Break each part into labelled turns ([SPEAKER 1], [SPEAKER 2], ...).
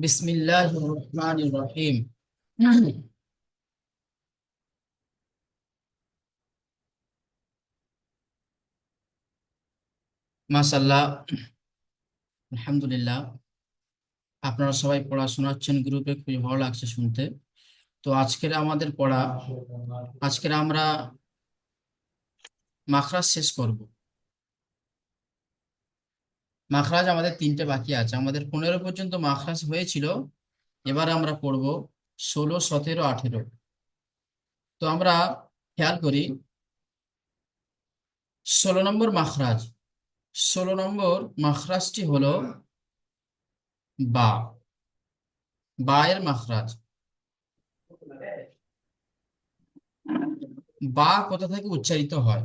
[SPEAKER 1] বিসমিল্লাহির রহমানির রহিম। মাশাআল্লাহ, আলহামদুলিল্লাহ। আপনারা সবাই পড়া শোনাচ্ছেন গ্রুপে, খুবই ভালো লাগছে শুনতে। তো আজকের আমরা মাখরাজ শেষ করব। মাখরাজ আমাদের তিনটে বাকি আছে, আমাদের 15 পর্যন্ত মাখরাজ হয়েছিল। এবার আমরা পড়ব 16, 17, 18। তো আমরা খেয়াল করি 16 নম্বর মাখরাজ। 16 নম্বর মাখরাজটি হলো বা। বা এর মাখরাজ। বা কোথা থেকে উচ্চারিত হয়?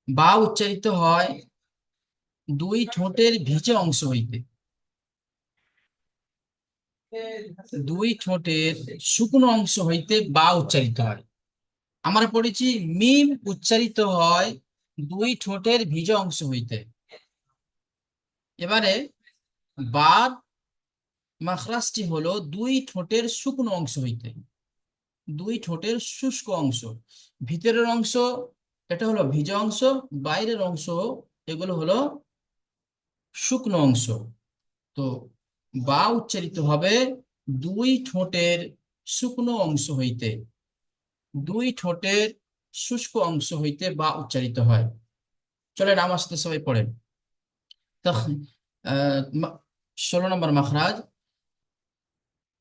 [SPEAKER 1] বা উচ্চারিত হয় দুই ঠোঁটের ভিজে অংশ হইতে। দুই ঠোঁটের শুকনো অংশ হইতে বা উচ্চারিত হয়। আমরা পড়েছি মিম উচ্চারিত হয় দুই ঠোঁটের ভিজে অংশ হইতে। এবারে বার মাখরাজটি হলো দুই ঠোঁটের শুকনো অংশ হইতে। দুই ঠোঁটের শুষ্ক অংশ, ভিতরের অংশ এটা হলো ভিজে অংশ, বাইরের অংশ এগুলো হলো শুকনো অংশ। তো বা উচ্চারিত হবে দুই ঠোঁটের শুকনো অংশ হইতে। দুই ঠোঁটের শুষ্ক অংশ হইতে বা উচ্চারিত হয়। চলেন আমার সাথে সবাই পড়েন। তো 16 নম্বর মাখরাজ।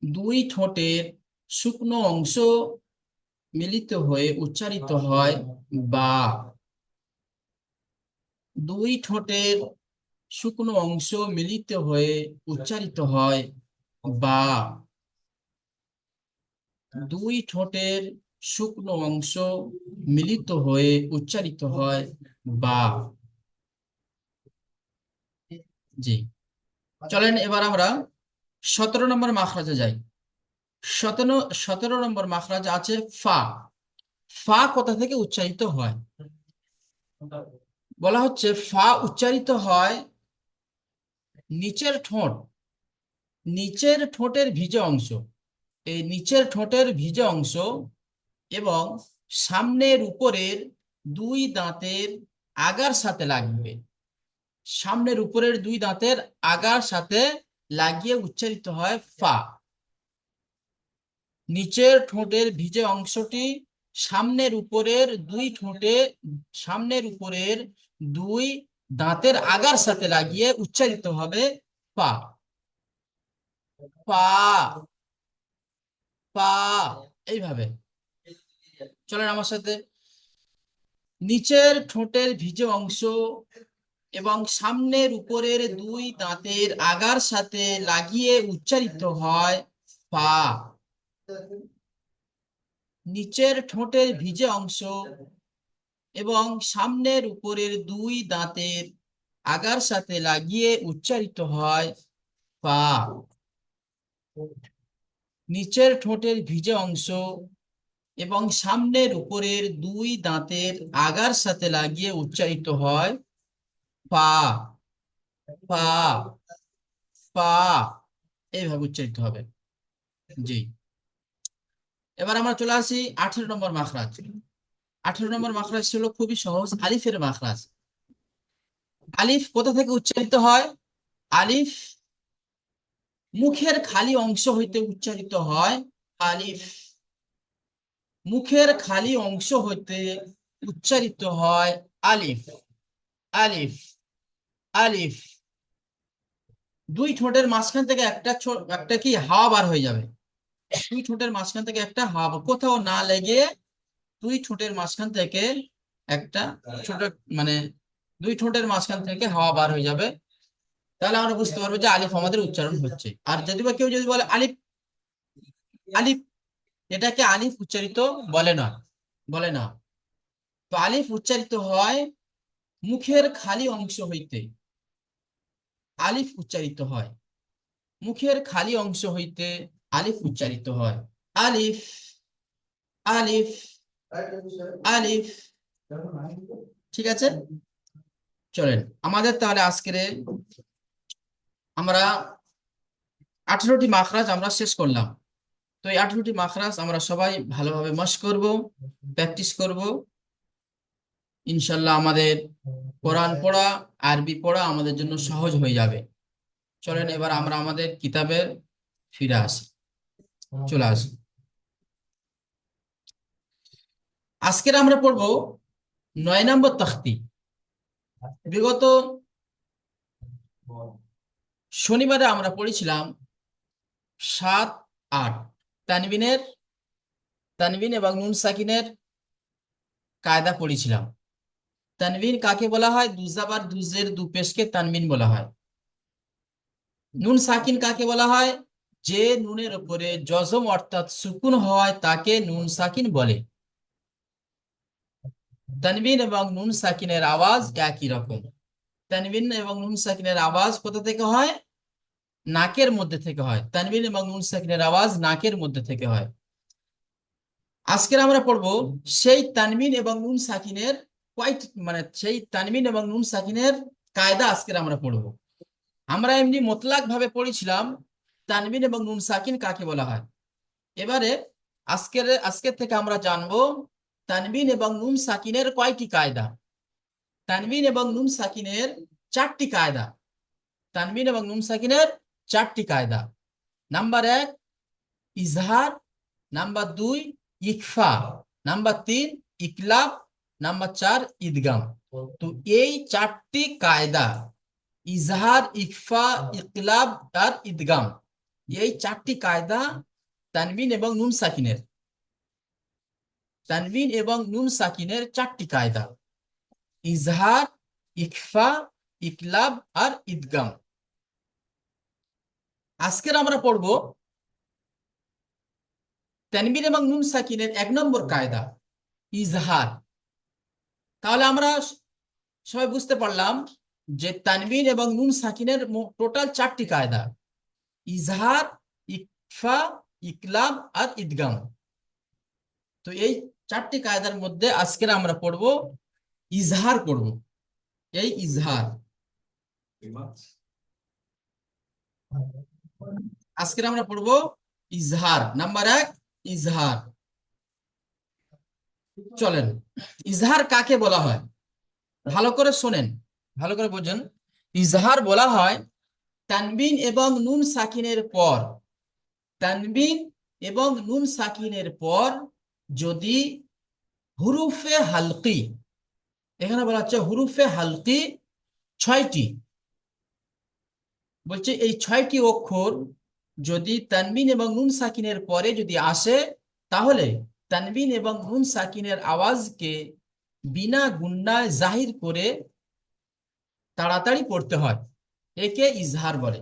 [SPEAKER 1] দুই ঠোঁটের শুকনো অংশ মিলিত হয়ে উচ্চারিত হয় বা। দুই ঠোঁটের শুকনো অংশ মিলিত হয়ে উচ্চারিত হয় বা। দুই ঠোঁটের শুকনো অংশ মিলিত হয়ে উচ্চারিত হয় বা। জি। চলেন এবার আমরা 17 নম্বর মাখরাজে যাই। 17 নম্বর মাখরাজ আছে ফা। ফা কোথা থেকে উচ্চারিত হয়? বলা হচ্ছে ফা উচ্চারিত হয় নিচের ঠোঁট, নিচের ঠোঁটের ভিজে অংশ, এই নিচের ঠোঁটের ভিজে অংশ এবং সামনের উপরের দুই দাঁতের আগার সাথে লাগবে। সামনের উপরের দুই দাঁতের আগার সাথে লাগিয়ে উচ্চারিত হয় ফা। নিচের ঠোঁটের ভিজে অংশটি সামনের উপরের দুই ঠোঁটে, সামনের উপরের দুই দাঁতের আগার সাথে লাগিয়ে উচ্চারিত হবে পা। পা, পা, এইভাবে। চলেন আমার সাথে। নিচের ঠোঁটের ভিজে অংশ এবং সামনের উপরের দুই দাঁতের আগার সাথে লাগিয়ে উচ্চারিত হয় পা। নিচের ঠোঁটের ভিজে অংশ এবং সামনের উপরের দুই দাঁতের আগার সাথে লাগিয়ে উচ্চারিত হয় পা। নিচের ঠোঁটের ভিজে অংশ এবং সামনের উপরের দুই দাঁতের আগার সাথে লাগিয়ে উচ্চারিত হয় পা। পা, পা, এইভাবে উচ্চারিত হবে। জি। এবার আমরা চলে আসি 18 নম্বর মাখরাজ। 18 নম্বর মাখরাজ ছিল খুবই সহজ, আলিফের মাখরাজ। আলিফ কোথা থেকে উচ্চারিত হয়? আলিফ মুখের খালি অংশ হইতে উচ্চারিত হয়। আলিফ মুখের খালি অংশ হইতে উচ্চারিত হয় আলিফ। আলিফ, আলিফ। দুই ঠোঁটের মাঝখান থেকে একটা কি হাওয়া বার হয়ে যাবে। দুই ঠোঁটের মাঝখান থেকে একটা হাওয়া, কোথাও না লেগে দুই ঠোঁটের মাঝখান থেকে একটা ছোট, মানে দুই ঠোঁটের মাঝখান থেকে হাওয়া বার হয়ে যাবে। তাহলে আমরা বুঝতে পারবো যে আলিফ আমাদের উচ্চারণ হচ্ছে। আর যদি বা কেউ যদি বলে আলিফ, আলিফ, এটাকে আলিফ উচ্চারিত বলে না, বলে না। তো আলিফ উচ্চারিত হয় মুখের খালি অংশ হইতে। আলিফ উচ্চারিত হয় মুখের খালি অংশ হইতে, আলিফ উচ্চারিত হয়। আলিফ, আলিফ, আলিফ। ঠিক আছে, চলেন আমাদের তাহলে আজকের আমরা 18টি মাখরাজ আমরা শেষ করলাম। তো এই 18টি মাখরাজ আমরা সবাই ভালোভাবে মশক করব, প্র্যাকটিস করব। ইনশাল্লাহ আমাদের কোরআন পড়া, আরবি পড়া আমাদের জন্য সহজ হয়ে যাবে। চলেন এবার আমরা আমাদের কিতাবে ফিরে আসি, চলে আসি। আজকের আমরা পড়ব 9 নম্বর তাখতি। বিগত শনিবারে আমরা পড়েছিলাম 7, 8 তানবিন এবং নুন সাকিনের কায়দা পড়েছিলাম। তানবিন কাকে বলা হয়? দুজাবার দুজের দু পেশকে তানবিন বলা হয়। নুন সাকিন কাকে বলা হয়? যে নুনের উপরে জজম অর্থাৎ সুকুন হয় তাকে নুন সাকিন বলে। তানবিন এবং নুন সাকিনের আওয়াজ একই রকম। তানবিন এবং নুন সাকিনের আওয়াজ কোথা থেকে হয়? নাকের মধ্যে থেকে হয়। তানবিন এবং নুন সাকিনের আওয়াজ নাকের মধ্যে থেকে হয়। আজকের আমরা পড়ব সেই তানবিন এবং নুন সাকিনের সেই তানবিন এবং নুন সাকিনের কায়দা আজকের আমরা পড়ব। আমরা এমনি মোতলাক ভাবে পড়েছিলাম তানবিন এবং নুন সাকিন কাকে বলা হয়। এবারে আজকের থেকে আমরা জানবো তানবিন এবং নুন সাকিনের কয়টি কায়দা। তানবিন এবং নুন সাকিনের 4টি কায়দা। তানবিন এবং নুন সাকিনের 4টি কায়দা। নাম্বার 1 ইজহার, নাম্বার 2 ইকফা, নাম্বার 3 ইকলাব, নাম্বার 4 ইদগাম। তো এই 4টি কায়দা, ইজহার, ইকফা, ইকলাব আর ইদগাম, এই 4টি কায়দা তানবিন এবং নুন সাকিনের। তানবিন এবং নুন সাকিনের 4টি কায়দা, ইজহার, ইকফা, ইকলাব আর ইদগাম। আজকের আমরা পড়ব তানবিন এবং নুন সাকিনের 1 নম্বর কায়দা, ইজহার। তাহলে আমরা সবাই বুঝতে পারলাম যে তানবিন এবং নুন সাকিনের টোটাল 4টি কায়দা, ইজহার, ইকফা, ইকলাব আর ইদগাম। তো এই 4টি কায়দার মধ্যে আজকের আমরা পড়ব ইজহার পড়ব। এই ইজহার আজকের আমরা পড়ব ইজহার। নাম্বার 1 ইজহার। চলেন ইজহার কাকে বলা হয় ভালো করে শোনেন, ভালো করে বোঝেন। ইজহার বলা হয় তানবিন এবং নুন সাকিনের পর, তানবিন এবং নুন সাকিনের পর যদি হুরুফে হালকি, এখানে বলা হচ্ছে হুরুফে হালকি 6টি, বলছে এই 6টি অক্ষর যদি তানবিন এবং নুন সাকিনের পরে যদি আসে তাহলে তানবিন এবং নুন সাকিনের আওয়াজকে বিনা গুন্নায় জাহির করে তাড়াতাড়ি পড়তে হয়, একে ইজহার বলে।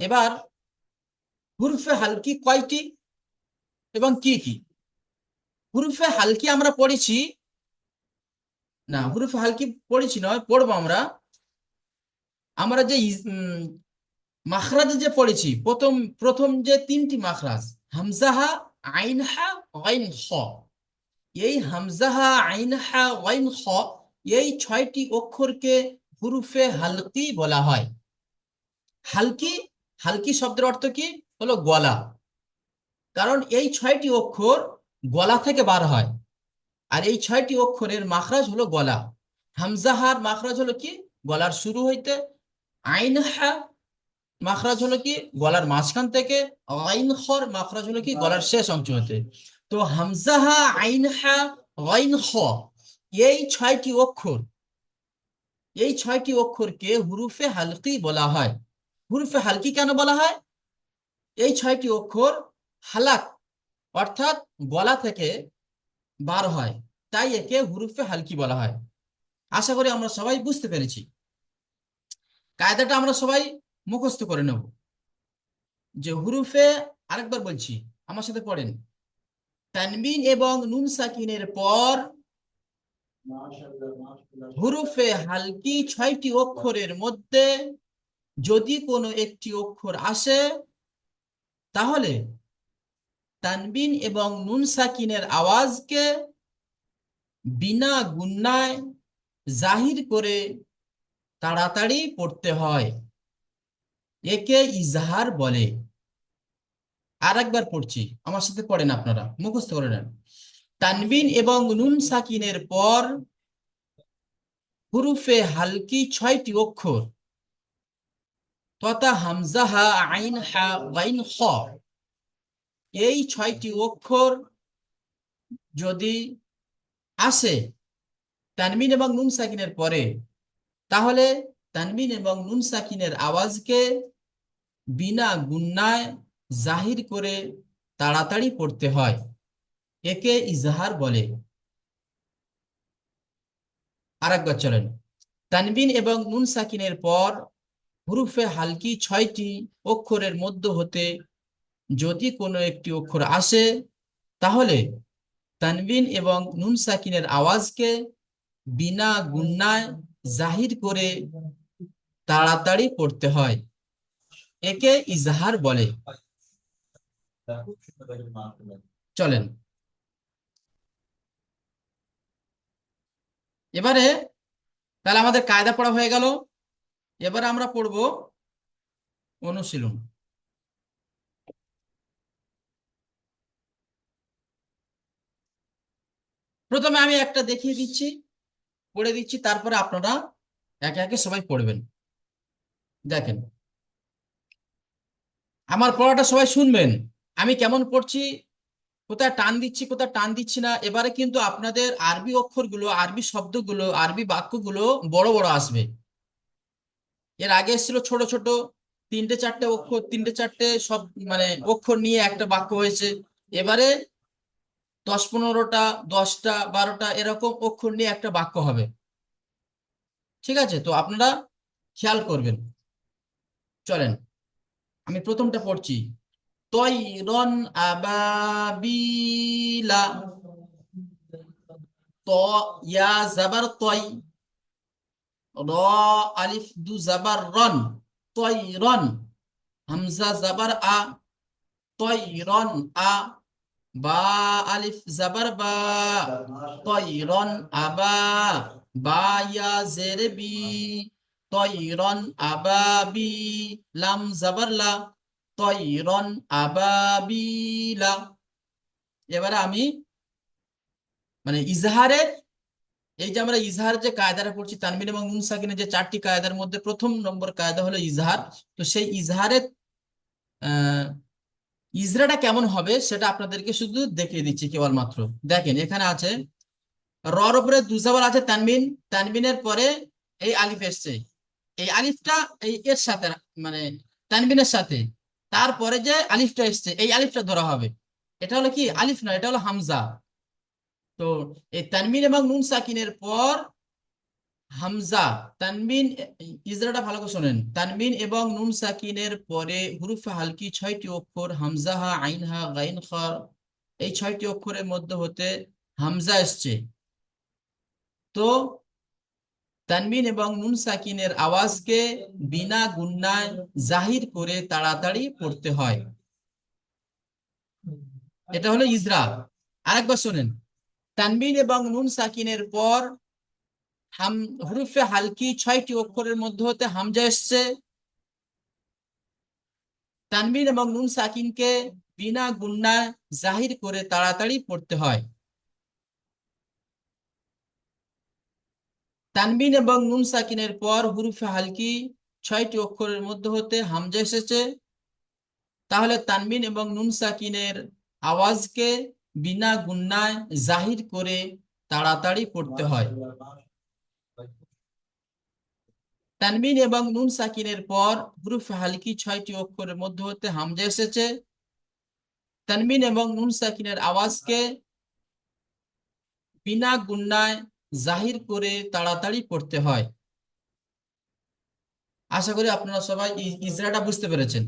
[SPEAKER 1] এবার হুরফে হালকি কয়টি এবং কি কি? হুরফে হালকি আমরা পড়েছি, না হুরফে হালকি পড়েছি নয়, পড়বো আমরা। আমরা যে মাখরাজে যে পড়েছি প্রথম প্রথম যে 3টি মাখরাজ, হামজাহা, আইনহা, গাইন, খ। এই হামজাহা, আইনহা, গাইন, খ, এই 6টি অক্ষরকে হুরুফে হালকি বলা হয়। হালকি, হালকি শব্দের অর্থ কি? হলো গলা। কারণ এই 6টি অক্ষর গলা থেকে বার হয়, আর এই 6টি অক্ষরের মাখরাজ হলো গলা। হামজাহার মাখরাজ হলো কি? গলার শুরু হইতে। আইনহা মাখরাজ হলো কি? গলার মাঝখান থেকে। গাইন খর মাখরাজ হলো কি? গলার শেষ অংশ হতে। তো হামজাহা, আইনহা, গাইন খ, এই 6টি অক্ষর, এই 6টি অক্ষরকে হুরুফে হালকি বলা হয়। হুরুফে হালকি কেন বলা হয়? এই 6টি অক্ষর হালাক অর্থাৎ গলা থেকে বার হয়, তাই একে হুরুফে হালকি বলা হয়। আশা করি আমরা সবাই বুঝতে পেরেছি। কায়দাটা আমরা সবাই মুখস্থ করে নেব যে হুরুফে, আরেকবার বলছি আমার সাথে পড়েন, তানবিন এবং নুন সাকিনের পর হুরুফে হালকি 6টি অক্ষরের মধ্যে যদি কোনো একটি অক্ষর আসে তাহলে তানবিন এবং নুন সাকিনের আওয়াজকে বিনা গুণায় জাহির করে তাড়াতাড়ি পড়তে হয়, একে ইজহার বলে। আর একবার পড়ছি, আমার সাথে পড়েন, আপনারা মুখস্থ করে নেন। তানবিন এবং নুন সাকিনের পর হুরুফে হালকি 6টি অক্ষর তথা হামজা, হা, আইন, হা, গাইন, খ, এই 6টি অক্ষর যদি আসে তানবিন এবং নুন সাকিনের পরে, তাহলে তানবিন এবং নুন সাকিনের আওয়াজকে বিনা গুণায় জাহির করে তাড়াতাড়ি পড়তে হয়, একে ইজহার বলে। আরেকবার চলেন। তানবিন এবং নুন সাকিনের পর হুরুফে হালকি 6টি অক্ষরের মধ্য হতে যদি কোনো একটি অক্ষর আসে, তাহলে তানবিন এবং নুন সাকিনের আওয়াজকে বিনা গুণায় জাহির করে তাড়াতাড়ি পড়তে হয়, একে ইজহার বলে। চলেন এবারে, তাহলে আমাদের কায়দা পড়া হয়ে গেল। এবারে আমরা পড়ব অনুশীলন। প্রথমে আমি একটা দেখিয়ে দিচ্ছি, পড়ে দিচ্ছি, তারপরে আপনারা একে একে সবাই পড়বেন। দেখেন, আমার পড়াটা সবাই শুনবেন, আমি কেমন পড়ছি, কোথায় টান দিচ্ছি কোথায় টান দিচ্ছি না। এবারে কিন্তু আপনাদের আরবি অক্ষরগুলো, আরবি শব্দগুলো, আরবি বাক্যগুলো বড় বড় আসবে। এর আগে এসেছিল ছোট ছোট, 3টে 4টে অক্ষর, 3টে 4টে সব মানে অক্ষর নিয়ে একটা বাক্য হয়েছে। এবারে 10-15টা, 10টা 12টা এরকম অক্ষর নিয়ে একটা বাক্য হবে। ঠিক আছে, তো আপনারা খেয়াল করবেন। চলেন, আমি প্রথমটা পড়ছি। তয়রন আবাবিলা। ত, ইয়া জাবার তয়, র, আলিফ দু জাবার রন, তয়রন। হামজা জাবার আ, তয়রন আ। বা, আলিফ জাবার বা, তয়রন আবা। বা, ইয়া জের বি, তয়রন আবাবি। লাম জাবার লা, তয়রন আবাবিলা। এবারে আমি মানে ইজহারের, এই যে আমরা ইজহার যে কায়দাটা পড়ছি তানবিন এবং নুন সাকিনের যে 4টি কায়দার মধ্যে প্রথম নম্বর কায়দা হলো ইজহার। তো সেই ইজহারের আহ ইজরাটা কেমন হবে সেটা আপনাদেরকে শুধু দেখিয়ে দিচ্ছি কেবলমাত্র। দেখেন, এখানে আছে রর উপরে দুজাবার আছে তানবিন, তানবিনের পরে এই আলিফ এসছে, এই আলিফটা এই এর সাথে মানে তানবিনের সাথে, তারপরে যে আলিফটা এসছে এই আলিফটা ধরা হবে। এটা হলো কি আলিফ না, এটা হলো হামজা। তো এই তানবিন এবং নুন সাকিনের পর হামজা, তানবিন, ইজরাটা ভালো করে শোনেন, তানবিন এবং নুন সাকিনের পরে হুরুফে হালকি 6টি অক্ষর হামজা, হা, আইন, হা, গাইন, খ, এই 6টি অক্ষরের মধ্যে হতে হামজা এসছে। তো তানবিন এবং নুন সাকিনের আওয়াজকে বিনা গুণায় জাহির করে তাড়াতাড়ি পড়তে হয়, এটা হলো ইজরা। আরেকবার শোনেন। তানবিন এবং নুন সাকিনের পর হাম হুরুফে হালকি 6টি অক্ষরের মধ্যে হতে হামজা এসছে। তানবিন এবং নুন সাকিনকে বিনা গুণায় জাহির করে তাড়াতাড়ি পড়তে হয়। তানবিন এবং নুন সাকিনের পর হুরুফে হালকি 6টি অক্ষরের মধ্যে হতে হামজা এসেছে, তাহলে তানবিন এবং নুন সাকিনের আওয়াজকে বিনা গুণায় জাহির করে তাড়াতাড়ি পড়তে হয়। তানবিন এবং নুন সাকিনের পর হুরুফে হালকি 6টি অক্ষরের মধ্যে হতে হামজা এসেছে, তানবিন এবং নুন সাকিনের আওয়াজকে বিনা গুণায় জাহির করে তাড়াতাড়ি পড়তে হয়। আশা করি আপনারা সবাই ইজরাটা বুঝতে পেরেছেন।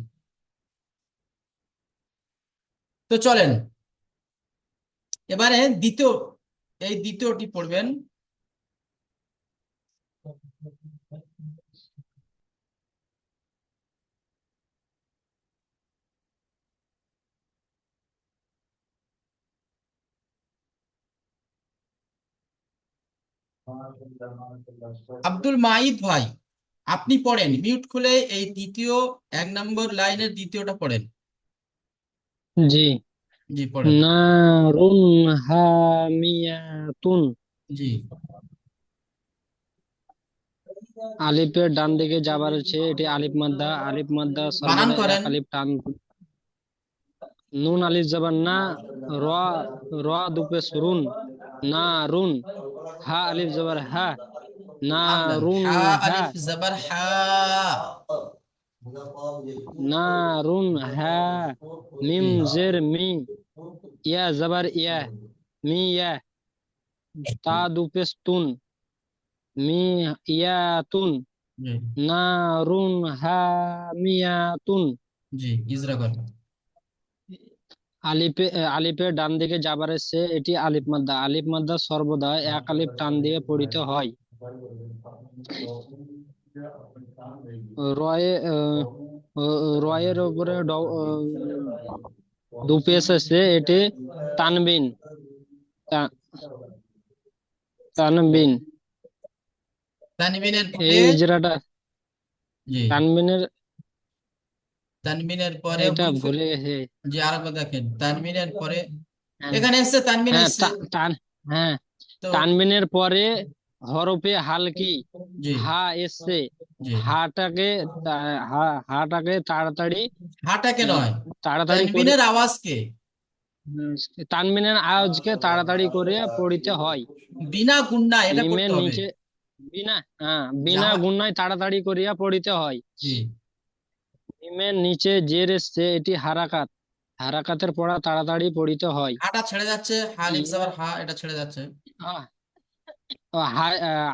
[SPEAKER 1] তো চলেন এবারে দ্বিতীয়টি পড়বেন। আব্দুল মাইদ ভাই, আপনি পড়েন মিউট খুলে এই দ্বিতীয় 1 নম্বর লাইনের দ্বিতীয়টা পড়েন।
[SPEAKER 2] জি।
[SPEAKER 1] জি পড়েন।
[SPEAKER 2] নারুন হামিয়াতুন।
[SPEAKER 1] জি
[SPEAKER 2] আলিফের ডান দিকে যাবার আছে, এটি আলিফ মাদ্দা। আলিফ মাদ্দা
[SPEAKER 1] বানান
[SPEAKER 2] সর্বদা এক
[SPEAKER 1] করেন।
[SPEAKER 2] আলিফ টান। নুন আলিফ জবর না। র, র দুপে সুরুন। না রুন। হা আলিফ জবর হা। না
[SPEAKER 1] আমলা
[SPEAKER 2] রুন
[SPEAKER 1] হা
[SPEAKER 2] হা।
[SPEAKER 1] আলিফ জবর হা।
[SPEAKER 2] না রুন হা। মিম
[SPEAKER 1] জি
[SPEAKER 2] জের মি। ইয়া জবর ইয়া। মি ইয়া। তা দুপে তুন। মি ইয়াতুন।
[SPEAKER 1] জি
[SPEAKER 2] নারুন হামিয়াতুন।
[SPEAKER 1] জি ইজরা করেন।
[SPEAKER 2] আলিফের ডান দিকে যাবার এসে এটি আলিফ মাদ্দা। আলিফ মাদ্দা সর্বদা এক আলিফ টান দিয়ে পড়িতে হয়। রয়ে রয়ের উপরে দু পেশ আছে, এটি তানবিন। তা- তানবিন।
[SPEAKER 1] তানবিনের
[SPEAKER 2] এই
[SPEAKER 1] পরে।
[SPEAKER 2] ইজরাটা
[SPEAKER 1] জি
[SPEAKER 2] তানবিনের।
[SPEAKER 1] তানবিনের পরে
[SPEAKER 2] এটা
[SPEAKER 1] হুরফে।
[SPEAKER 2] ভুলে গেছে।
[SPEAKER 1] জি আরেকবার দেখেন তানবিনের পরে।
[SPEAKER 2] হ্যাঁ,
[SPEAKER 1] এখানে এসছে তানবিন
[SPEAKER 2] হ্যাঁ,
[SPEAKER 1] এসছে।
[SPEAKER 2] হ্যাঁ,
[SPEAKER 1] তো
[SPEAKER 2] তানবিনের পরে হরফে হালকি
[SPEAKER 1] জি
[SPEAKER 2] হা এসছে।
[SPEAKER 1] জি
[SPEAKER 2] হাটাকে হাটাকে তাড়াতাড়ি
[SPEAKER 1] হাটাকে
[SPEAKER 2] উম,
[SPEAKER 1] নয়,
[SPEAKER 2] তাড়াতাড়ি করে
[SPEAKER 1] তানবিনের আওয়াজকে।
[SPEAKER 2] উম, তানবিনের আওয়াজকে তাড়াতাড়ি করে পড়িতে হয়।
[SPEAKER 1] বিনা গুণনা এটা
[SPEAKER 2] মিমের
[SPEAKER 1] পড়তে হবে।
[SPEAKER 2] নিচে বিনা, হ্যাঁ,
[SPEAKER 1] যে
[SPEAKER 2] বিনা
[SPEAKER 1] আমার।
[SPEAKER 2] গুণায় তাড়াতাড়ি করিয়া পড়িতে হয়।
[SPEAKER 1] জি
[SPEAKER 2] মিমের নিচে জের এসছে, এটি হারাকাত। হারাকাতের পড়া তাড়াতাড়ি পড়িতে হয়।
[SPEAKER 1] হাটা ছেড়ে যাচ্ছে, হা আলিফ
[SPEAKER 2] ইয়া
[SPEAKER 1] জবর হা এটা ছেড়ে যাচ্ছে।
[SPEAKER 2] আহ,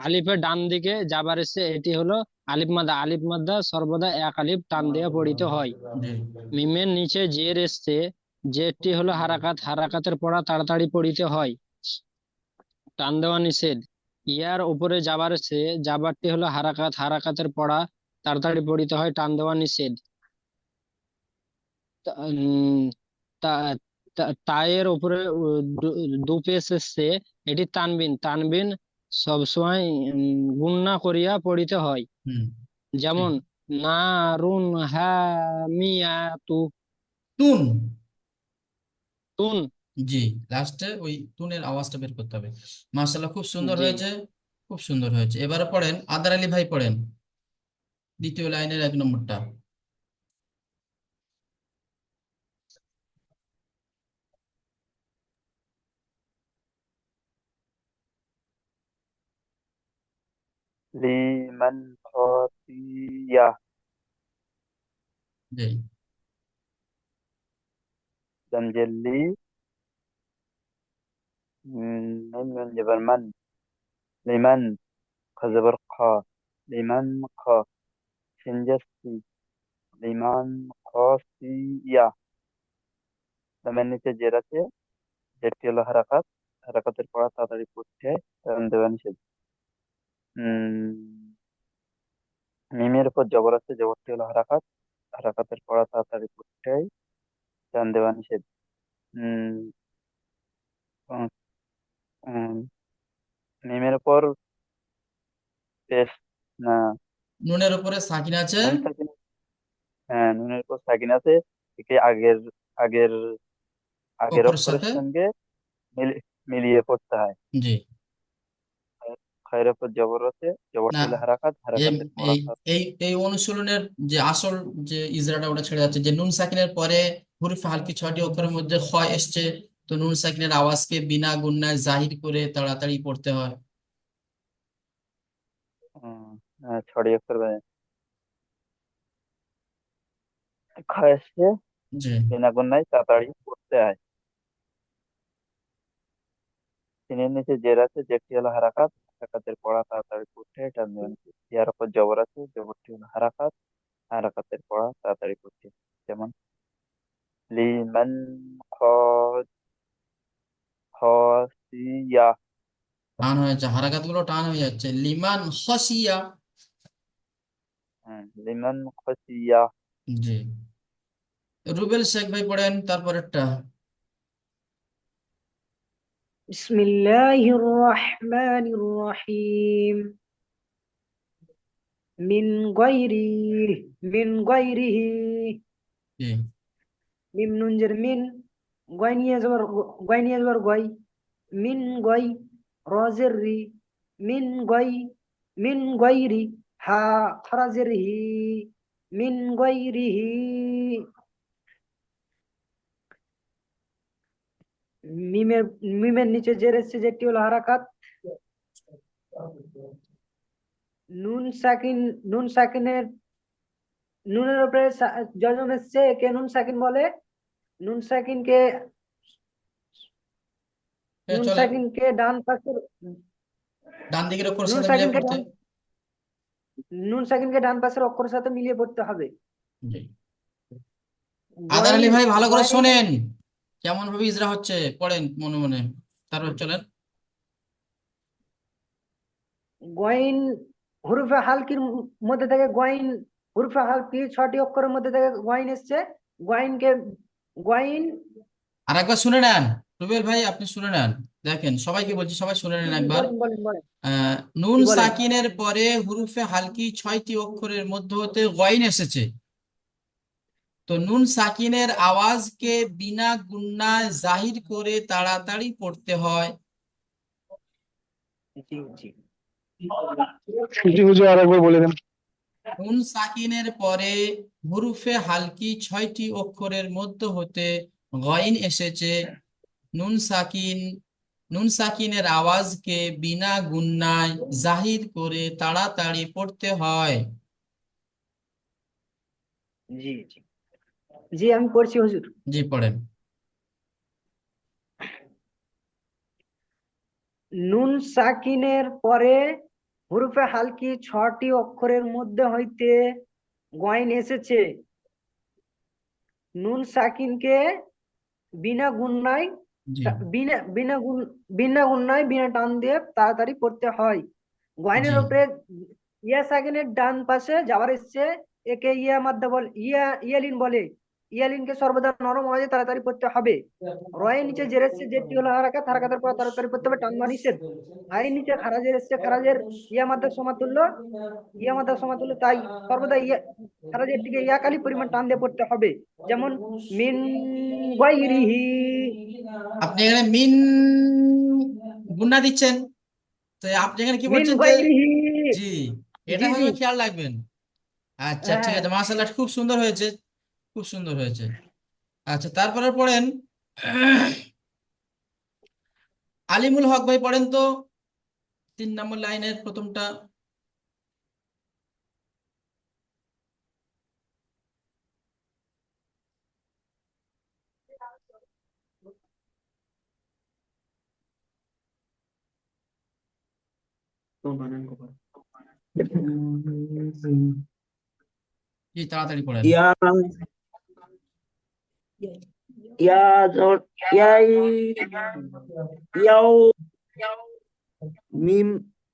[SPEAKER 2] আলিফের ডান দিকে যাবার এসে এটি হলো আলিফ মাদ্দা। আলিফ মাদ্দা সর্বদা এক আলিফ টান দিয়ে পড়িতে হয়।
[SPEAKER 1] জি
[SPEAKER 2] মিমের নিচে জের এসছে, জেরটি হলো হারাকাত। হারাকাতের পড়া তাড়াতাড়ি পড়িতে হয়, টান দেওয়া নিষেধ। ইয়ার উপরে যাবার এসে যাবারটি হলো হারাকাত। হারাকাতের পড়া তাড়াতাড়ি পড়িতে হয়, টান দেওয়া নিষেধ। তা- উম, তায়ের উপরে দু পেশ এসছে, এটি তানবিন। তানবিন সবসময় গুণনা করিয়া পড়িতে হয়।
[SPEAKER 1] হুম ঠিক।
[SPEAKER 2] যেমন নারুন হামিয়াতু
[SPEAKER 1] তুন।
[SPEAKER 2] তুন।
[SPEAKER 1] জি লাস্টে ওই তুনের আওয়াজটা বের করতে হবে। মার্শাল্লাহ খুব সুন্দর
[SPEAKER 2] জি।
[SPEAKER 1] হয়েছে। খুব সুন্দর হয়েছে। এবারে পড়েন আদার আলী ভাই পড়েন দ্বিতীয় লাইনের 1 নম্বরটা।
[SPEAKER 3] লিমান খাফিয়া।
[SPEAKER 1] জি
[SPEAKER 3] জমজেল্লি। من من جبر من. لمن. خزبر خا. لمن خا. شنجسي. লিমান খাফিয়া। লামের নিচে জের আছে, জেরটি হলো হারাকাত। হারাকাতের পড়া তাড়াতাড়ি পড়তে হয়, কারণ দেওয়া নিষেধ। উম, মিমের উপর জবর আছে, জবরটি হলো হারাকাত। হারাকাতের পড়া তাড়াতাড়ি পড়তে হয়, টান দেওয়া নিষেধ। উম, উম, উম, মিমের উপর পেশ না।
[SPEAKER 1] নুনের উপরে সাকিন আছে।
[SPEAKER 3] নুন সাকিন। হ্যাঁ, নুনের উপর সাকিন আছে। একে আগের আগের আগের
[SPEAKER 1] অক্ষরের
[SPEAKER 3] অক্ষরের
[SPEAKER 1] সাথে।
[SPEAKER 3] সঙ্গে মিলিয়ে পড়তে হয়।
[SPEAKER 1] জি
[SPEAKER 3] খয়ের উপর জবর আছে,
[SPEAKER 1] না
[SPEAKER 3] জবরটি হলো হারাকাত।
[SPEAKER 1] এই
[SPEAKER 3] হারাকাতের পড়া
[SPEAKER 1] এই এই এই অনুশীলনের যে আসল যে ইজরাটা ওটা ছেড়ে যাচ্ছে, যে নুন সাকিনের পরে হুরফে হালকি 6টি অক্ষরের মধ্যে খ এসছে। তো নুন সাকিনের আওয়াজকে বিনা গুণনায় জাহির করে তাড়াতাড়ি পড়তে হয়।
[SPEAKER 3] ছড়িয়ে অক্ষর খয়েসে
[SPEAKER 1] জি
[SPEAKER 3] বিনা গুণায় তাড়াতাড়ি পড়তে হয়। সিনের নিচে জের আছে, জেরটি হলো হারাকাত। হারাকাতের পড়া তাড়াতাড়ি পড়তে হয়, টান দেওয়া নিষেধ। ইয়ার উপর জবর আছে, জবরটি হলো হারাকাত। হারাকাতের পড়া তাড়াতাড়ি পড়তে হয়। যেমন লিমান খাসিয়া।
[SPEAKER 1] টান হয়ে যাচ্ছে, হারাকাত গুলো টান হয়ে যাচ্ছে। লিমান খসিয়া।
[SPEAKER 3] লিমান খাসিয়া।
[SPEAKER 1] জি রুবেল শেখ ভাই পড়েন তারপরেরটা।
[SPEAKER 4] بسم الله الرحمن الرحيم من غيره
[SPEAKER 1] জি
[SPEAKER 4] মিম নুন জের মিন গয় নিয়ে যাবার গয় মিন গয় রজের রি মিন গয় মিন গয়রি হা খরাজের হি মিন গয়রিহি মিমের মিমের নিচে জের এসছে যেটি হলো হারাকাত নুন সাকিনের নুনের উপরে যজন এসছে একে নুন সাকিন বলে নুন সাকিনকে নুন
[SPEAKER 1] চলেন
[SPEAKER 4] সাকিনকে ডান পাশের
[SPEAKER 1] ডান দিকের অক্ষরের
[SPEAKER 4] নুন
[SPEAKER 1] সাথে মিলিয়ে
[SPEAKER 4] সাকিনকে
[SPEAKER 1] পড়তে
[SPEAKER 4] ডান নুন সাকিনকে ডান পাশের অক্ষরের সাথে মিলিয়ে পড়তে হবে
[SPEAKER 1] জি আদার আলী
[SPEAKER 4] গয়ন
[SPEAKER 1] ভাই ভালো করে
[SPEAKER 4] গয়ন
[SPEAKER 1] শোনেন কেমন ভাবে ইজরা হচ্ছে পড়েন মনে মনে তারপর চলেন
[SPEAKER 4] গয়ন হুরুফে হালকির মধ্যে থেকে গয়ন হুরুফে হালকি 6টি অক্ষরের মধ্যে থেকে গয়ন এসছে গয়নকে গয়ন
[SPEAKER 1] আর একবার শুনে নেন রুবেল ভাই আপনি শুনে নেন দেখেন সবাইকে বলছি সবাই শুনে নেন একবার
[SPEAKER 4] বলেন বলেন বলেন
[SPEAKER 1] নুন
[SPEAKER 4] কি বলেন
[SPEAKER 1] সাকিনের পরে হুরুফে হালকি 6টি অক্ষরের মধ্যে হতে গয়ন এসেছে তো নুন সাকিনের আওয়াজকে বিনা গুন্নায় জাহির করে তাড়াতাড়ি পড়তে হয়
[SPEAKER 4] জি জি
[SPEAKER 3] জি হুজুর আরেকবার বলে দেন।
[SPEAKER 1] নুন সাকিনের পরে হুরুফে হালকি 6টি অক্ষরের মধ্য হতে গয়ন এসেছে নুন সাকিন নুন সাকিনের আওয়াজকে বিনা গুন্নায় জাহির করে তাড়াতাড়ি পড়তে হয়
[SPEAKER 4] জি জি জি আমি পড়ছি হুজুর
[SPEAKER 1] জি পড়েন
[SPEAKER 4] নুন সাকিনের পরে হুরুফে হালকি 6টি অক্ষরের মধ্যে হইতে গয়ন এসেছে নুন সাকিনকে বিনা গুণনায়
[SPEAKER 1] জি
[SPEAKER 4] বিনা বিনা গুণ বিনা গুণনায় বিনা টান দিয়ে তাড়াতাড়ি পড়তে হয়
[SPEAKER 1] জি
[SPEAKER 4] গয়নের উপরে ইয়া সাকিনের ডান পাশে যাওয়ার এসছে একে ইয়া মাদ্দা বল ইয়ালিন বলে ইয়ালিনকে সর্বদা নরম আওয়াজে তাড়াতাড়ি পড়তে হবে রয়ের নিচে জের এসছে যেটি হলো হারাকাত হারাকাতের পর তাড়াতাড়ি পড়তে হবে টান বা নিষেধ আয়ের নিচে খারাজের এসছে খারাজের ইয়া মাদ্দার সমাতুল্য তাই সর্বদা ইয়া খারাজের দিকে ইয়া কালি পরিমাণ টান দিয়ে পড়তে হবে যেমন মিন গায়রিহি
[SPEAKER 1] আপনি এখানে মিন গুন্না দিচ্ছেন তো আপনি এখানে কি
[SPEAKER 4] মিন
[SPEAKER 1] বলছেন যে
[SPEAKER 4] গায়রিহি
[SPEAKER 1] জি এটা
[SPEAKER 4] জি জি
[SPEAKER 1] ভাবে খেয়াল রাখবেন আচ্ছা ঠিক
[SPEAKER 4] হ্যাঁ
[SPEAKER 1] আছে মাশাআল্লাহ খুব সুন্দর হয়েছে খুব সুন্দর হয়েছে আচ্ছা তারপরে পড়েন আলিমুল হক ভাই পড়েন তো 3 নম্বর লাইনের প্রথমটা জি তাড়াতাড়ি পড়েন
[SPEAKER 5] ইয়া ইয়া জোর ইয়াই ইয়াও মিম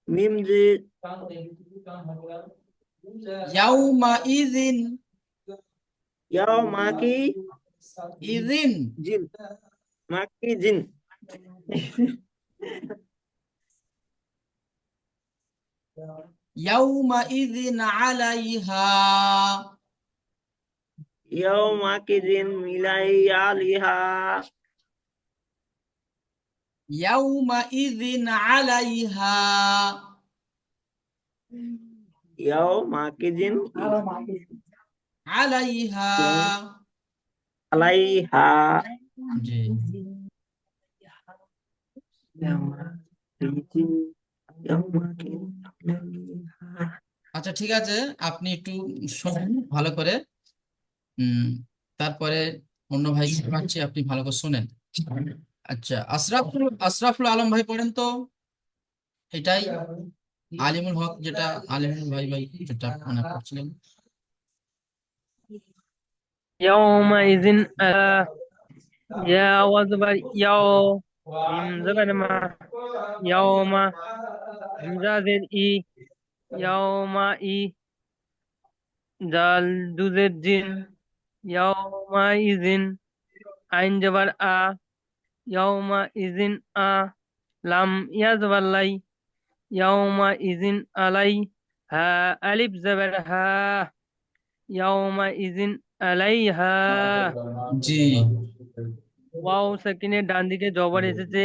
[SPEAKER 5] মিম যে
[SPEAKER 1] ইয়াউমা ইযিন
[SPEAKER 5] ইয়াও মাকি
[SPEAKER 1] ইযিন
[SPEAKER 5] জিন মাকি জিন
[SPEAKER 1] ইয়াউমা ইযিন আলাইহা
[SPEAKER 5] ইয়াও মাকি জিন মিলাই আলিহা
[SPEAKER 1] ইয়াউমা ইযিন আলাইহা
[SPEAKER 5] ইয়াও মাকি জিন
[SPEAKER 1] আলাইহা
[SPEAKER 5] আলাইহা
[SPEAKER 1] জি
[SPEAKER 5] ইয়াও মাকি জিন ইয়াও মাকি আলাইহা
[SPEAKER 1] আচ্ছা ঠিক আছে আপনি একটু শোনেন ভালো করে তারপরে অন্য ভাই পাচ্ছি আপনি ভালো করে শোনেন আচ্ছা আশরাফুল আলম ভাই পড়েন তো এটাই আলিমুল হক যেটা আলিমুল ভাই যেটা মনে করছিলেন
[SPEAKER 2] يومئذ يا وزبر يو ميم زبر ما يوم همزة زر إي يوم إي دال دو زر جن يومئذ عين جبر آ يومئذ آ লাম ইয়াজবাল্লাই ইয়াউমা ইজিন আলাই হা আলিফ জবর হা ইয়াউমা ইজিন আলাইহা
[SPEAKER 1] জি
[SPEAKER 2] ওয়াও সাকিনের ডান দিকে জবর এসেছে,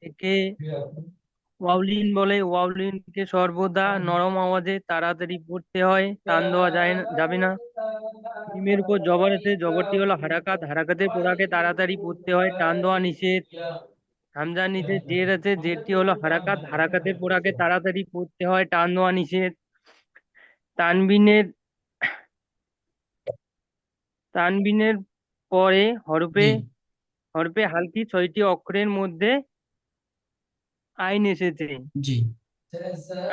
[SPEAKER 2] একে ওয়াউলিন বলে। ওয়াউলিনকে সর্বদা নরম আওয়াজে তাড়াতাড়ি পড়তে হয়, টান দেওয়া যাবে না। মিমের উপর জবর আছে, জবরটি হলো হারাকাত, হারাকাতের পড়াকে তাড়াতাড়ি পড়তে হয়, টান দেওয়া নিষেধ। হামজার নিচে জের আছে, জেরটি হলো হারাকাত, হারাকাতের পড়াকে তাড়াতাড়ি পড়তে হয়, টান দেওয়া নিষেধ। তানবিনের তানবিনের পরে হরফে
[SPEAKER 1] জি
[SPEAKER 2] হরফে হালকি 6টি অক্ষরের মধ্যে আইন এসেছে,
[SPEAKER 1] জি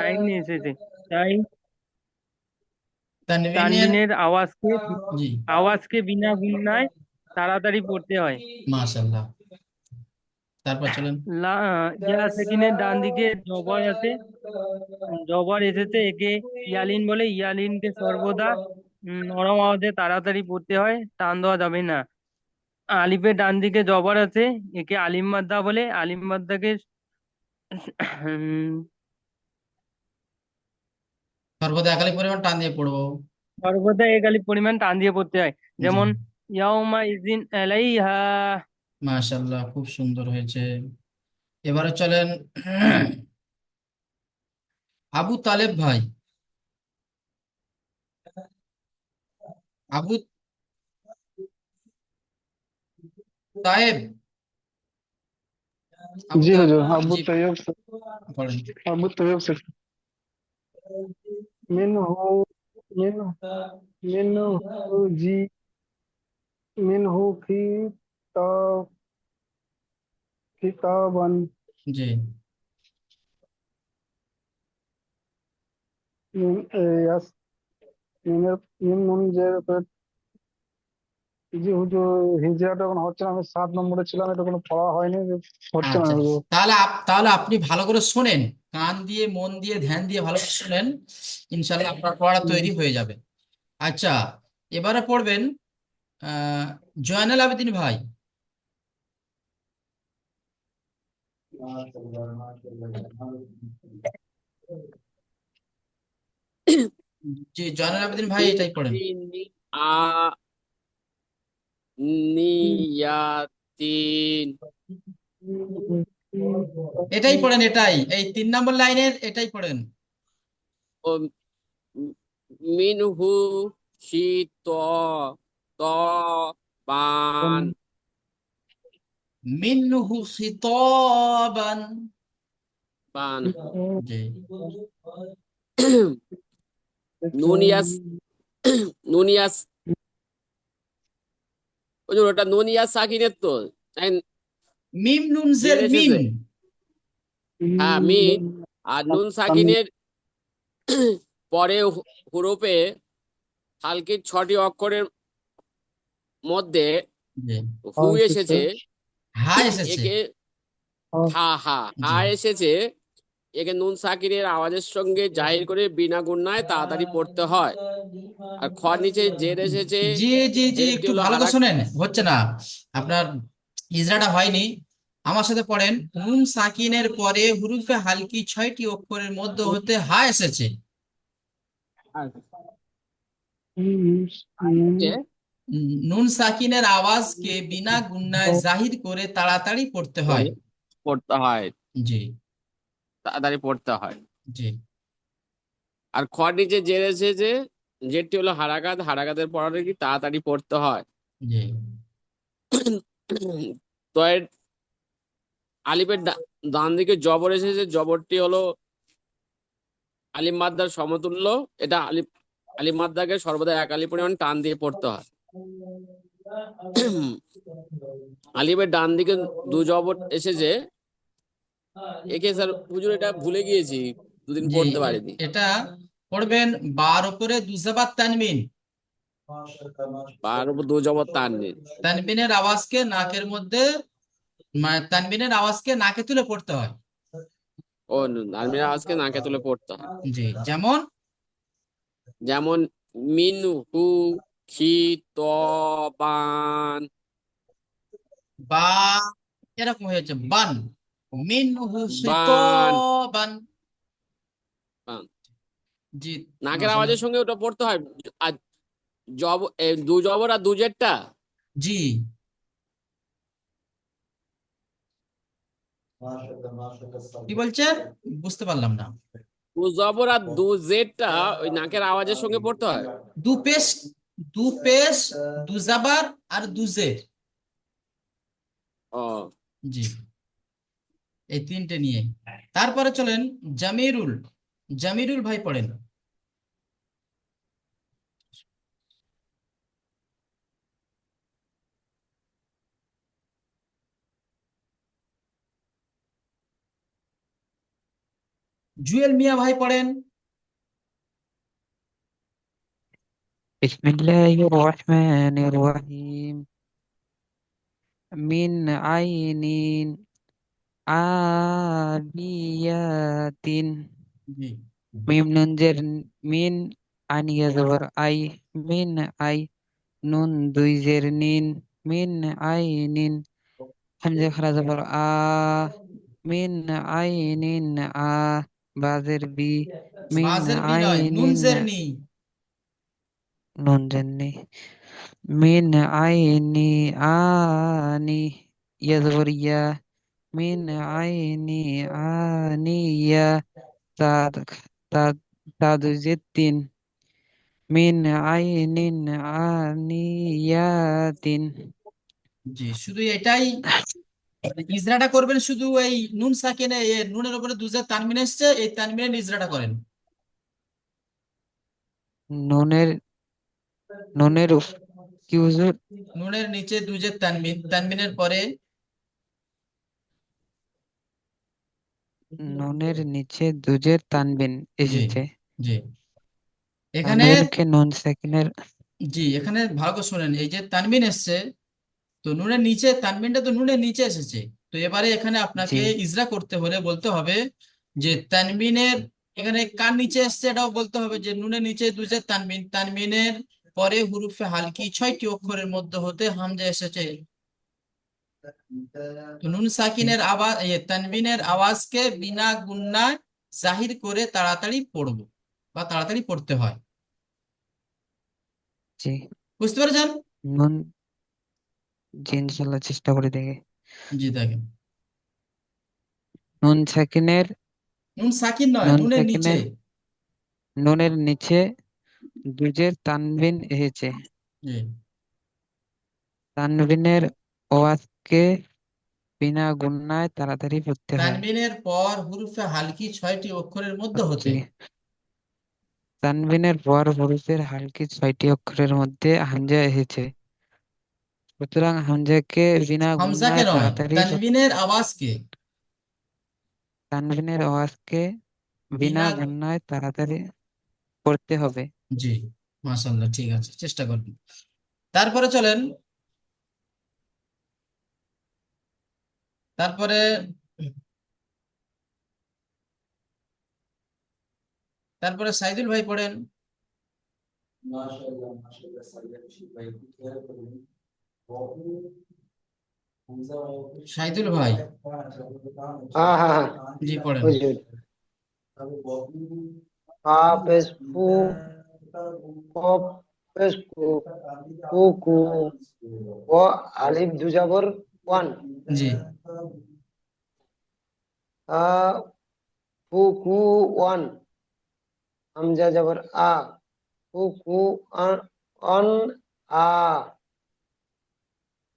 [SPEAKER 2] আইন এসেছে। তাই
[SPEAKER 1] তানবিনের
[SPEAKER 2] তানবিনের
[SPEAKER 1] জি
[SPEAKER 2] আওয়াজকে বিনা গুণনায় তাড়াতাড়ি পড়তে হয়।
[SPEAKER 1] মাশাআল্লাহ। তারপর চলেন।
[SPEAKER 2] ইয়া সেকিনের ডান দিকে জবর আছে, জবর এসেছে, একে ইয়ালিন বলে। ইয়ালিনকে সর্বদা নরম আওয়াজে তাড়াতাড়ি পড়তে হয়, টান দেওয়া যাবে না। আলিফের ডান দিকে জবর আছে, একে আলিম মাদ্দা বলে। আলিম মাদ্দাকে উম,
[SPEAKER 1] সর্বদা একালি পরিমাণ টান দিয়ে পড়বো।
[SPEAKER 2] সর্বদা এক আলিফ পরিমাণ টান দিয়ে পড়তে হয়,
[SPEAKER 1] জি
[SPEAKER 2] যেমন ইয়াউমা ইজিন আলাইহা।
[SPEAKER 1] মাশাআল্লাহ, খুব সুন্দর হয়েছে। এবারে চলেন আবু তালেব ভাই। আবু তায়েব, আবু
[SPEAKER 6] जी
[SPEAKER 1] তায়েব
[SPEAKER 6] हुजूर अबू
[SPEAKER 1] জি
[SPEAKER 6] तैयब
[SPEAKER 1] পড়েন।
[SPEAKER 6] अबू तैयब से मिनहु मिन मिनहु जी मिनहु किताबन
[SPEAKER 1] জি
[SPEAKER 6] मिन यस मिन मिन নুন জের জি হুজুর হিজরাটা এখন হচ্ছে না, আমি 7 নম্বরে ছিলাম, এটা কোনো পড়া হয়নি, হচ্ছে না
[SPEAKER 1] আচ্ছা,
[SPEAKER 6] হুজুর।
[SPEAKER 1] তাহলে আপনি ভালো করে শোনেন, কান দিয়ে মন দিয়ে ধ্যান দিয়ে ভালো করে শোনেন, ইনশাল্লাহ আপনার পড়া তৈরি হয়ে যাবে। আচ্ছা, এবারে পড়বেন আহ জয়নাল আবেদিন ভাই। জি জয়নাল আবেদিন ভাই, এটাই পড়েন।
[SPEAKER 7] নিয়াতিন
[SPEAKER 1] এটাই পড়েন, এটাই, এই 3 নম্বর লাইনের এটাই পড়েন।
[SPEAKER 7] ও মিনহু শীত ত বান
[SPEAKER 1] মিনহু খিতাবান।
[SPEAKER 7] বান
[SPEAKER 1] জি
[SPEAKER 7] নুনিয়াস নুনিয়াস হুজুর, ওটা নুনিয়াস সাকিনের তো
[SPEAKER 1] মিম নুন জের
[SPEAKER 7] জের
[SPEAKER 1] মিন।
[SPEAKER 7] এসেছে। হ্যাঁ, মিন। আর নুন সাকিনের পরে হরফে হালকির 6টি অক্ষরের মধ্যে
[SPEAKER 1] জি
[SPEAKER 7] হু এসেছে,
[SPEAKER 1] হা এসেছে।
[SPEAKER 7] একে হা হা হা
[SPEAKER 1] জি
[SPEAKER 7] এসেছে, একে নুন সাকিনের আওয়াজের সঙ্গে জাহির করে বিনা গুণনায় তাড়াতাড়ি পড়তে হয়। আর খর নিচে জের এসেছে,
[SPEAKER 1] জি জি জি
[SPEAKER 7] জেরটি
[SPEAKER 1] একটু
[SPEAKER 7] হলো
[SPEAKER 1] ভালো করে শোনেন, হচ্ছে না আপনার, ইজরাটা হয়নি। আমার সাথে পড়েন। নুন সাকিনের পরে হুরুফে হালকি 6টি অক্ষরের মধ্যে হতে হা এসেছে। নুন সাকিনের আওয়াজকে বিনা গুণনায় জাহির করে তাড়াতাড়ি পড়তে হয়।
[SPEAKER 7] পড়তে হয়,
[SPEAKER 1] জি
[SPEAKER 7] তাড়াতাড়ি পড়তে হয়।
[SPEAKER 1] জি
[SPEAKER 7] আর খর নিচে জের এসেছে, জেরটি হলো হারাকাত, হারাকাতের পড়াটা কি তাড়াতাড়ি পড়তে হয়।
[SPEAKER 1] জি
[SPEAKER 7] তো এর আলিফের ডান দিকে জবর এসেছে, জবরটি হলো আলিফ মাদ্দার সমতুল্য। এটা আলিফ মাদ্দাকে সর্বদা এক আলিফ পরিমাণ টান দিয়ে পড়তে হয়। আলিফের ডান দিকে দু জবর এসেছে, একে স্যার হুজুর এটা ভুলে গিয়েছি, দুদিন
[SPEAKER 1] জি
[SPEAKER 7] পড়তে পারিনি।
[SPEAKER 1] এটা পড়বেন, বার উপরে দুজাবাত তানবিন।
[SPEAKER 7] আর উপর দু জবর টান নেই।
[SPEAKER 1] তানবিনের আওয়াজকে নাকের মধ্যে, তানবিনের আওয়াজকে নাকে তুলে পড়তে হয়।
[SPEAKER 7] ও আলমিরা আজকে নাকে তুলে পড়তে হয়।
[SPEAKER 1] জি যেমন
[SPEAKER 7] যেমন মিনহু খিতাবান।
[SPEAKER 1] বা, এরকম হয়েছে বান। মিনহু
[SPEAKER 7] বান
[SPEAKER 1] খিতাবান।
[SPEAKER 7] বান।
[SPEAKER 1] জি
[SPEAKER 7] নাকের
[SPEAKER 1] মাশাআল্লাহ।
[SPEAKER 7] আওয়াজের সঙ্গে ওটা পড়তে হয়। আর দু জবর আর দু জেরটা
[SPEAKER 1] জি কি বলছেন বুঝতে পারলাম না।
[SPEAKER 7] দু জবর আর দু জেরটা ওই নাকের আওয়াজের সঙ্গে পড়তে হয়।
[SPEAKER 1] দু পেশ, দু পেশ, দু জাবার আর দু জের।
[SPEAKER 7] ও
[SPEAKER 1] জি এই তিনটে নিয়ে। তারপরে চলেন জামিরুল। জামিরুল ভাই পড়েন। জুয়েল মিয়া ভাই পড়েন।
[SPEAKER 8] بسم الله الرحمن الرحيم من عين عابيات
[SPEAKER 1] জি
[SPEAKER 8] ميم نون زر من عن يزبر أي من أي نون দুই জের নিন من عين حمزة خرا زبر من عين بازر بي من
[SPEAKER 1] বাজের বি নয়,
[SPEAKER 8] عين
[SPEAKER 1] নুন জের নি।
[SPEAKER 8] نون جني من عيني آني يزبر يا من عيني آنية تاد تاد تاد جتين من عين آنيات
[SPEAKER 1] জি শুধু এটাই ইজরাটা করবেন, শুধু এই নুন সাকিনে নুনের উপরে দুজের তানবিন এসছে, এই তানবিনের ইজরাটা করেন।
[SPEAKER 8] নুনের নুনের কি হুজুর
[SPEAKER 1] নুনের নিচে দুজের তানবিন, তানবিনের পরে
[SPEAKER 8] নুনের নিচে দুজের তানবিন
[SPEAKER 1] জি
[SPEAKER 8] এসেছে
[SPEAKER 1] জি এখানে
[SPEAKER 8] তানবিনকে নুন সেকেন্ডের
[SPEAKER 1] জি এখানে ভালো করে শুনেন, এই যে তানবিন এসছে, তো নুনের নিচে তানবিনটা তো নুনের নিচে এসেছে। তো এবারে এখানে
[SPEAKER 8] জি
[SPEAKER 1] আপনাকে ইজরা করতে হলে বলতে হবে যে তানবিনের এখানে কার নিচে এসছে এটাও বলতে হবে, যে নুনের নিচে দুজের তানবিন, তানবিনের পরে হুরুফে হালকি 6টি অক্ষরের মধ্যে হতে হামজা এসেছে। তো নুন
[SPEAKER 8] জি
[SPEAKER 1] সাকিনের আওয়াজ, তানবিনের আওয়াজকে বিনা গুন্নায় জাহির করে তাড়াতাড়ি পড়বো বা তাড়াতাড়ি পড়তে হয়।
[SPEAKER 8] জি
[SPEAKER 1] বুঝতে পেরেছেন?
[SPEAKER 8] নুন জি ইনশাল্লাহ চেষ্টা করে দেখে
[SPEAKER 1] জি দেখেন,
[SPEAKER 8] নুন সেকেন্ডের
[SPEAKER 1] নুন সাকিন নয়,
[SPEAKER 8] নুন
[SPEAKER 1] নুনের নিচে।
[SPEAKER 8] সেকেন্ডের নুনের নিচে দুজের তানবিন এসেছে
[SPEAKER 1] জি
[SPEAKER 8] তানবিনের আওয়াজকে বিনা গুণনায় তাড়াতাড়ি পড়তে হয়
[SPEAKER 1] তানবিনের পর হুরুফে হালকি 6টি অক্ষরের মধ্যে হতে।
[SPEAKER 8] জি তানবিনের পর হরফের হালকি 6টি অক্ষরের মধ্যে হামজা এসেছে সুতরাং হামজাকে বিনা
[SPEAKER 1] হামজাকে
[SPEAKER 8] গুণনায়
[SPEAKER 1] নয়,
[SPEAKER 8] তাড়াতাড়ি
[SPEAKER 1] তানবিনের আওয়াজকে
[SPEAKER 8] তানবিনের আওয়াজকে বিনা
[SPEAKER 1] বিনা।
[SPEAKER 8] গুণনায় তাড়াতাড়ি পড়তে হবে
[SPEAKER 1] জি মাশাআল্লাহ, ঠিক আছে, চেষ্টা করবেন। তারপরে চলেন, তারপরে তারপরে সাইদুল ভাই পড়েন। সাইদুল ভাই
[SPEAKER 4] হ্যাঁ হ্যাঁ হ্যাঁ
[SPEAKER 1] জি পড়েন।
[SPEAKER 4] হুজুর পেশ ফু কফ পেশ কু কু কু ও আলিফ দু জবর ওয়ান
[SPEAKER 1] জি
[SPEAKER 4] আ ফু কু ওয়ান হামজা জবর ফু কু অন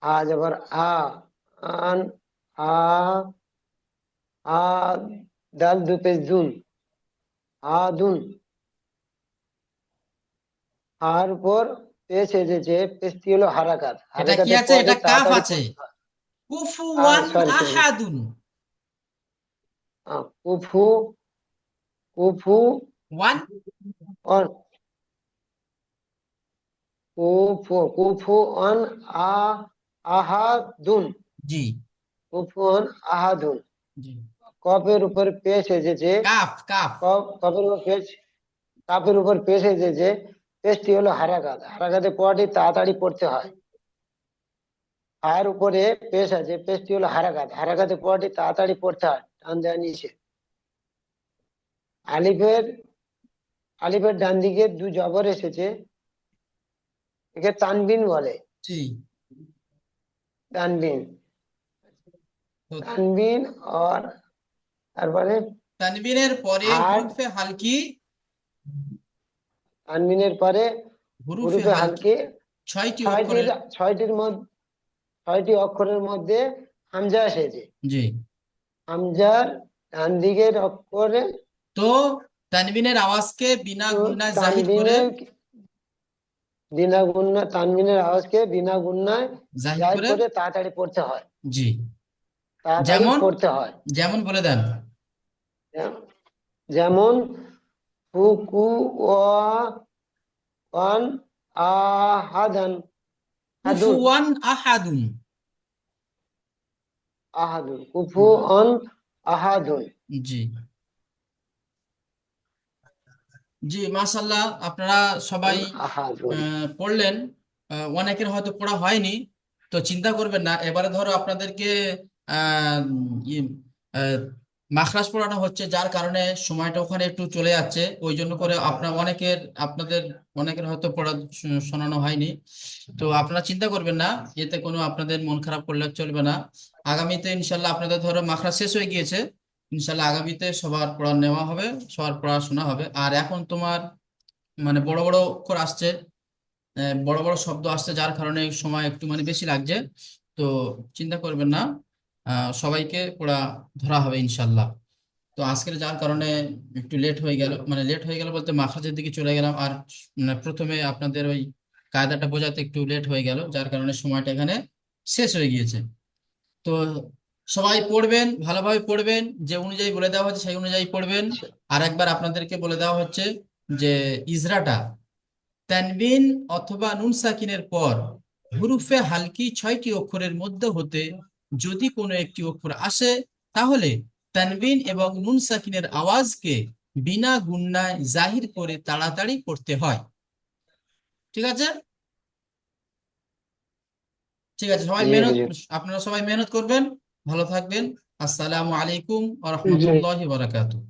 [SPEAKER 4] আ জবর আন আ আ দাল দু পেশ দুন আদুন আর উপর পেশ এসেছে পেশটি হলো হারাকাত
[SPEAKER 1] এটা কি
[SPEAKER 4] হারাকাতের
[SPEAKER 1] আছে?
[SPEAKER 4] পরে
[SPEAKER 1] এটা কাফ
[SPEAKER 4] তাড়াতাড়ি
[SPEAKER 1] আছে।
[SPEAKER 4] পড়তে হয়
[SPEAKER 1] কুফুয়ান
[SPEAKER 4] সরি সরি
[SPEAKER 1] আহাদুন।
[SPEAKER 4] কুফু কুফু
[SPEAKER 1] ওয়ান
[SPEAKER 4] অন কুফু অন আ আহাদুন
[SPEAKER 1] জি
[SPEAKER 4] কুফু অন আহাদুন
[SPEAKER 1] জি
[SPEAKER 4] কফের উপর পেশ এসেছে
[SPEAKER 1] কাফ কাফ
[SPEAKER 4] কফের উপর পেশ কাফের উপর পেশ এসেছে পেশটি হলো হারাকাত হারাকাতের পরটি তাড়াতাড়ি পড়তে হয়
[SPEAKER 9] হার উপরে পেশ আছে, পেশটি হলো হারাকাত, হারাকাতের পড়াটি তাড়াতাড়ি পড়তে হয়, টান দেওয়া নিচে। আলিফের আলিফের ডান দিকে দু জবর এসেছে, একে তানবিন বলে।
[SPEAKER 1] জি।
[SPEAKER 9] তানবিন,
[SPEAKER 1] তো
[SPEAKER 9] তানবিন আর তারপরে
[SPEAKER 1] তানবিনের পরে
[SPEAKER 9] হার,
[SPEAKER 1] হুরুফে হালকি,
[SPEAKER 9] তানবিনের পরে
[SPEAKER 1] হুরুফে
[SPEAKER 9] হুরুফে
[SPEAKER 1] হালকি
[SPEAKER 9] হালকি,
[SPEAKER 1] 6টি
[SPEAKER 9] ছয়টির
[SPEAKER 1] অক্ষরের।
[SPEAKER 9] ছয়টির মধ্যে 6টি অক্ষরের মধ্যে হামজা এসেছে।
[SPEAKER 1] জি।
[SPEAKER 9] হামজার ডান দিকের অক্ষরে
[SPEAKER 1] তো তানবিনের আওয়াজকে বিনা
[SPEAKER 9] তো
[SPEAKER 1] গুণনায় জাহির করে,
[SPEAKER 9] তানবিনের বিনা গুণনা, তানবিনের আওয়াজকে বিনা গুণনায়
[SPEAKER 1] জাহির
[SPEAKER 9] জাহির
[SPEAKER 1] করে।
[SPEAKER 9] করে তাড়াতাড়ি পড়তে হয়,
[SPEAKER 1] জি।
[SPEAKER 9] তাড়াতাড়ি
[SPEAKER 1] যেমন
[SPEAKER 9] পড়তে হয়।
[SPEAKER 1] যেমন বলে দেন।
[SPEAKER 9] যেমন ফুকু ওয়ান আহাদান, হাদুন,
[SPEAKER 1] কুফুয়ান আহাদুন।
[SPEAKER 9] আহাদুন, কুফু অন আহাদুন।
[SPEAKER 1] জি। জি, মাশাআল্লাহ, আপনারা সবাই
[SPEAKER 9] আহাদুন।
[SPEAKER 1] পড়লেন। অনেকের হয়তো পড়া হয়নি, তো চিন্তা করবেন না। এবারে ধরো আপনাদেরকে আহ ই, আহ, মাখরাজ পড়ানো হচ্ছে, যার কারণে সময়টা ওখানে একটু চলে যাচ্ছে, ওই জন্য করে আপনাদের অনেকের হয়তো পড়া শোনানো হয়নি। তো আপনারা চিন্তা করবেন না, এতে কোনো আপনাদের মন খারাপ করলে চলবে না। আগামীতে ইনশাল্লাহ আপনাদের ধরো মাখরাজ শেষ হয়ে গিয়েছে, ইনশাল্লাহ আগামীতে সবার পড়া নেওয়া হবে, সবার পড়াশোনা হবে। আর এখন তোমার মানে বড় বড় অক্ষর আসছে, বড় বড় শব্দ আসছে, যার কারণে সময় একটু মানে বেশি লাগছে। তো চিন্তা করবেন না, সবাইকে পড়া ধরা হবে ইনশাল্লাহ। তো আজকের যার কারণে একটু লেট হয়ে গেল, মানে লেট হয়ে গেল বলতে মাখরাজের দিকে চলে গেলাম, আর মানে প্রথমে আপনাদের ওই কায়দাটা বোঝাতে একটু লেট হয়ে গেল, যার কারণে সময়টা এখানে শেষ হয়ে গিয়েছে। তো সবাই পড়বেন, ভালোভাবে পড়বেন, যে অনুযায়ী বলে দেওয়া হচ্ছে সেই অনুযায়ী পড়বেন। আর একবার আপনাদেরকে বলে দেওয়া হচ্ছে যে ইজরাটা, তানবিন অথবা নুন সাকিনের পর হুরুফে হালকি 6টি অক্ষরের মধ্যে হতে যদি কোনো একটি অক্ষর আসে, তাহলে তানবিন এবং নুন সাকিনের আওয়াজকে বিনা গুণনায় জাহির করে তাড়াতাড়ি পড়তে হয়। ঠিক আছে? ঠিক আছে, সবাই
[SPEAKER 9] জি
[SPEAKER 1] মেহনত,
[SPEAKER 9] হুজুর।
[SPEAKER 1] আপনারা সবাই মেহনত করবেন। ভালো থাকবেন। আসসালামু আলাইকুম ওয়া
[SPEAKER 6] জি।
[SPEAKER 1] রাহমাতুল্লাহি ওয়া বারাকাতুহু।